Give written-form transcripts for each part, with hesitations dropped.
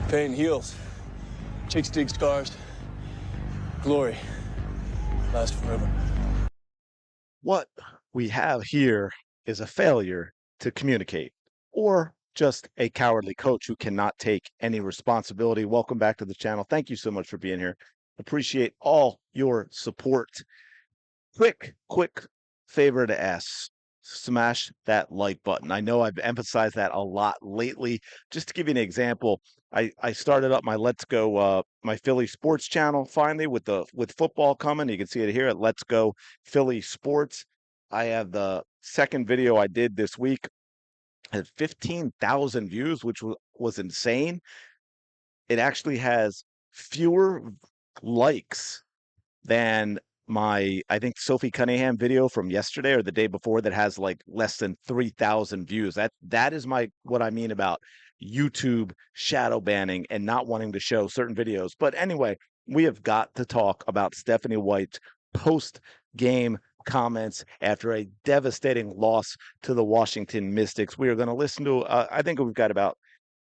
Pain heals. Chicks dig scars. Glory lasts forever. What we have here is a failure to communicate, or just a cowardly coach who cannot take any responsibility. Welcome back to the channel. Thank you so much for being here. Appreciate all your support. Quick favor to ask. Smash that like button. I know I've emphasized that a lot lately. Just to give you an example, I started up my Let's Go my Philly sports channel finally with football coming. You can see it here at Let's Go Philly Sports. I have the second video I did this week had 15,000 views, which was insane. It actually has fewer likes than my, I think, Sophie Cunningham video from yesterday or the day before that has like less than 3,000 views. That is what I mean about YouTube shadow banning and not wanting to show certain videos. But anyway, we have got to talk about Stephanie White's post-game comments after a devastating loss to the Washington Mystics. We are going to listen to, I think we've got about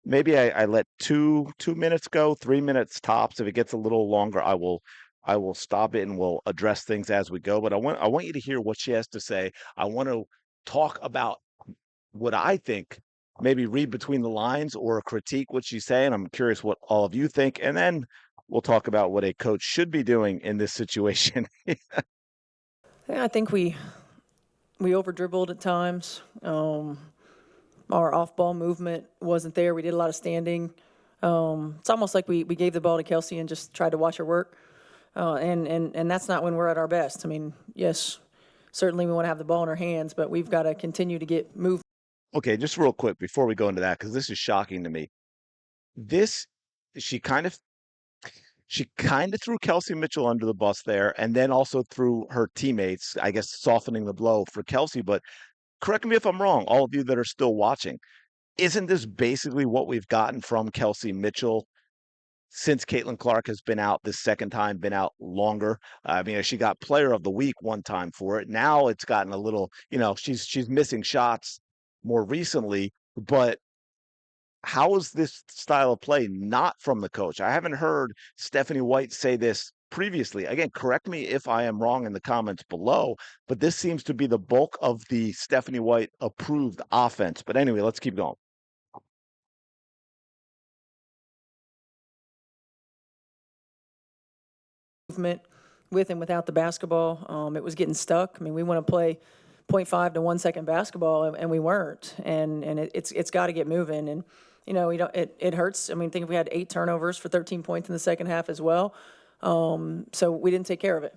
maybe I let two minutes go, 3 minutes tops. If it gets a little longer, I will stop it and we'll address things as we go. But I want you to hear what she has to say. I want to talk about what I think, maybe read between the lines or critique what she's saying. I'm curious what all of you think, and then we'll talk about what a coach should be doing in this situation. Yeah, I think we over dribbled at times. Our off ball movement wasn't there. We did a lot of standing. It's almost like we gave the ball to Kelsey and just tried to watch her work. And that's not when we're at our best. I mean, yes, certainly we want to have the ball in our hands, but we've got to continue to get moved. Okay, just real quick before we go into that, because this is shocking to me. This she kind of She kind of threw Kelsey Mitchell under the bus there, and then also threw her teammates, I guess, softening the blow for Kelsey. But correct me if I'm wrong, all of you that are still watching. Isn't this basically what we've gotten from Kelsey Mitchell since Caitlin Clark has been out this second time, been out longer? I mean, she got Player of the Week one time for it. Now it's gotten a little, she's missing shots more recently, but how is this style of play not from the coach? I haven't heard Stephanie White say this previously. Again, correct me if I am wrong in the comments below, but this seems to be the bulk of the Stephanie White approved offense. But anyway, let's keep going. Movement with and without the basketball. It was getting stuck. I mean, we want to play 0.5 to 1 second basketball, and we weren't. And it's got to get moving. And it hurts. I mean, think if we had 8 turnovers for 13 points in the second half as well. So we didn't take care of it.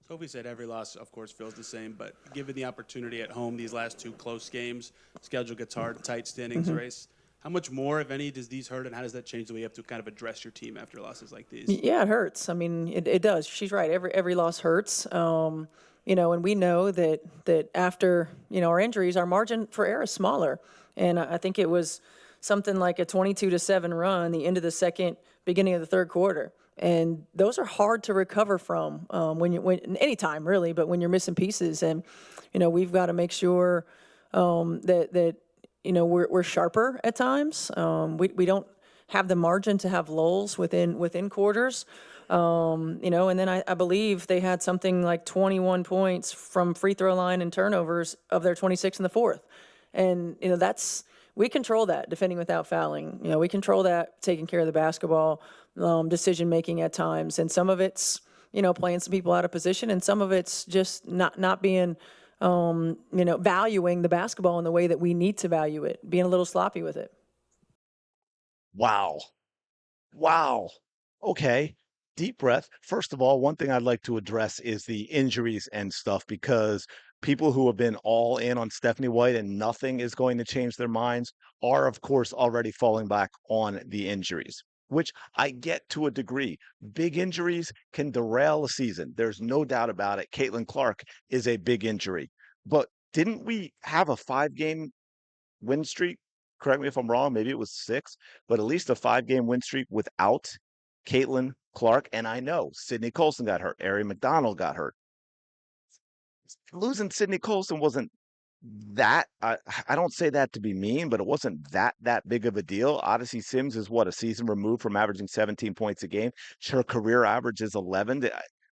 Sophie said every loss, of course, feels the same, but given the opportunity at home, these last 2 close games, schedule gets hard, tight standings race. How much more, if any, does these hurt, and how does that change the way you have to kind of address your team after losses like these? Yeah, it hurts. I mean, it does. She's right. Every loss hurts. And we know that after our injuries, our margin for error is smaller. And I think it was something like a 22-7 run, the end of the second, beginning of the third quarter. And those are hard to recover from when anytime really, but when you're missing pieces. And we've got to make sure that we're sharper at times. We don't have the margin to have lulls within quarters. And then I believe they had something like 21 points from free throw line and turnovers of their 26 in the fourth. And we control that, defending without fouling. We control that, taking care of the basketball, decision making at times, and some of it's playing some people out of position, and some of it's just not being valuing the basketball in the way that we need to value it, being a little sloppy with it. Wow. Okay. Deep breath. First of all, one thing I'd like to address is the injuries and stuff, because people who have been all in on Stephanie White and nothing is going to change their minds are, of course, already falling back on the injuries, which I get to a degree. Big injuries can derail a season. There's no doubt about it. Caitlin Clark is a big injury. But didn't we have a 5-game win streak? Correct me if I'm wrong. Maybe it was 6, but at least a 5-game win streak without Caitlin Clark. And I know Sydney Colson got hurt. Ari McDonald got hurt. Losing Sydney Colson wasn't That I don't say that to be mean, but it wasn't that big of a deal. Odyssey Sims is what, a season removed from averaging 17 points a game. Her career average is 11.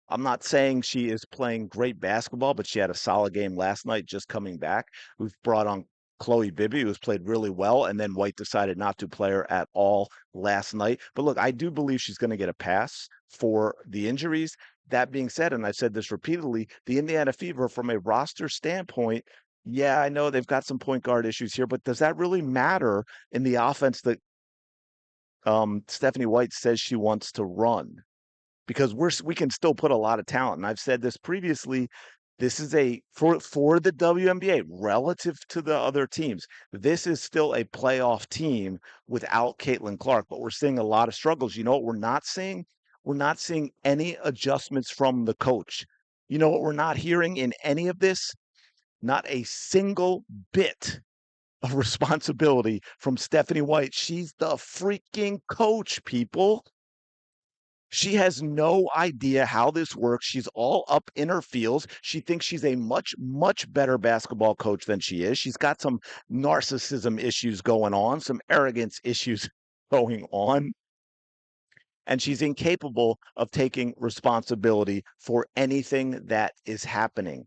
I'm not saying she is playing great basketball, but she had a solid game last night just coming back. We've brought on Chloe Bibby, who's played really well, and then White decided not to play her at all last night. But look, I do believe she's going to get a pass for the injuries. That being said, and I've said this repeatedly, the Indiana Fever, from a roster standpoint, yeah, I know they've got some point guard issues here, but does that really matter in the offense that Stephanie White says she wants to run? Because we can still put a lot of talent. And I've said this previously. This is for the WNBA relative to the other teams. This is still a playoff team without Caitlin Clark, but we're seeing a lot of struggles. You know what we're not seeing? We're not seeing any adjustments from the coach. You know what we're not hearing in any of this? Not a single bit of responsibility from Stephanie White. She's the freaking coach, people. She has no idea how this works. She's all up in her feels. She thinks she's a much, much better basketball coach than she is. She's got some narcissism issues going on, some arrogance issues going on, and she's incapable of taking responsibility for anything that is happening.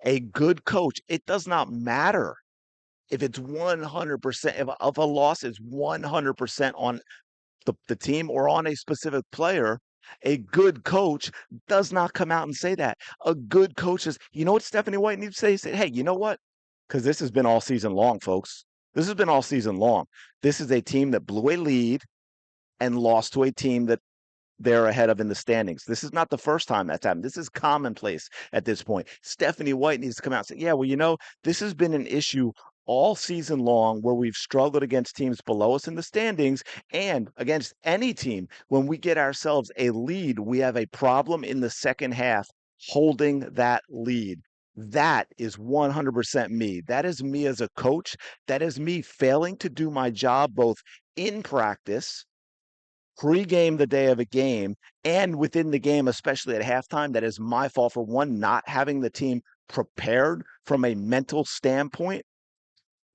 A good coach, it does not matter if it's 100%, if a loss is 100% on the team or on a specific player. A good coach does not come out and say that. A good coach says, you know what Stephanie White needs to say? He said, hey, you know what? Because this has been all season long, folks. This has been all season long. This is a team that blew a lead and lost to a team that they're ahead of in the standings. This is not the first time that's happened. This is commonplace at this point. Stephanie White needs to come out and say, yeah, well, you know, this has been an issue all season long where we've struggled against teams below us in the standings and against any team. When we get ourselves a lead, we have a problem in the second half holding that lead. That is 100% me. That is me as a coach. That is me failing to do my job both in practice, pre-game the day of a game, and within the game, especially at halftime. That is my fault for one, not having the team prepared from a mental standpoint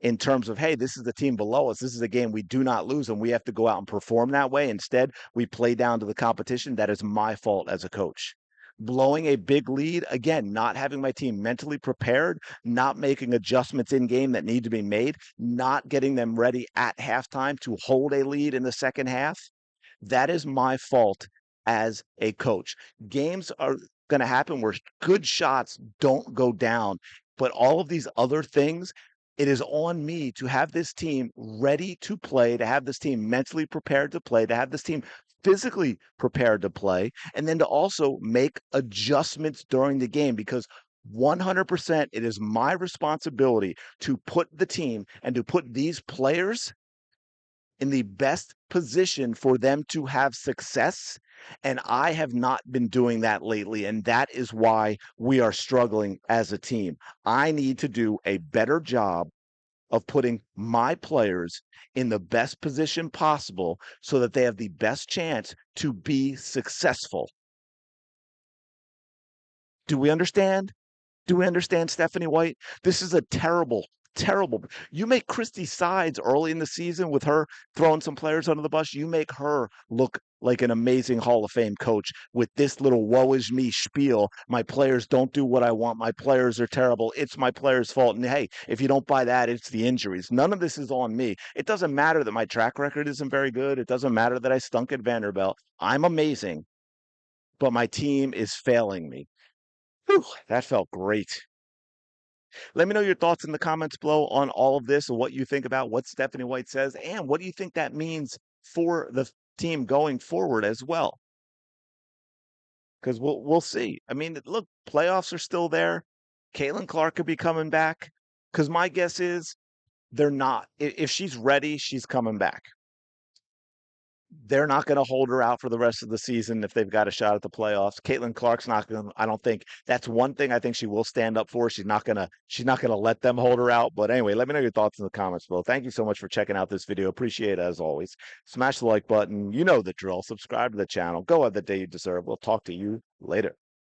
in terms of, hey, this is the team below us. This is a game we do not lose, and we have to go out and perform that way. Instead, we play down to the competition. That is my fault as a coach. Blowing a big lead, again, not having my team mentally prepared, not making adjustments in game that need to be made, not getting them ready at halftime to hold a lead in the second half. That is my fault as a coach. Games are going to happen where good shots don't go down, but all of these other things, it is on me to have this team ready to play, to have this team mentally prepared to play, to have this team physically prepared to play, and then to also make adjustments during the game, because 100% it is my responsibility to put the team and to put these players in the best position for them to have success. And I have not been doing that lately. And that is why we are struggling as a team. I need to do a better job of putting my players in the best position possible so that they have the best chance to be successful. Do we understand? Do we understand, Stephanie White? This is a terrible, terrible. You make Christy Sides early in the season with her throwing some players under the bus. You make her look like an amazing Hall of Fame coach with this little woe is me spiel. My players don't do what I want. My players are terrible. It's my players' fault. And hey, if you don't buy that, it's the injuries. None of this is on me. It doesn't matter that my track record isn't very good. It doesn't matter that I stunk at Vanderbilt. I'm amazing, but my team is failing me. Whew, that felt great. Let me know your thoughts in the comments below on all of this and what you think about what Stephanie White says, and what do you think that means for the team going forward as well? Because we'll see. I mean, look, playoffs are still there. Caitlin Clark could be coming back. Because my guess is they're not. If she's ready, she's coming back. They're not going to hold her out for the rest of the season if they've got a shot at the playoffs. Caitlin Clark's not going to, I don't think that's one thing I think she will stand up for. She's not going to let them hold her out. But anyway, let me know your thoughts in the comments below. Thank you so much for checking out this video. Appreciate it as always. Smash the like button. You know the drill. Subscribe to the channel. Go have the day you deserve. We'll talk to you later.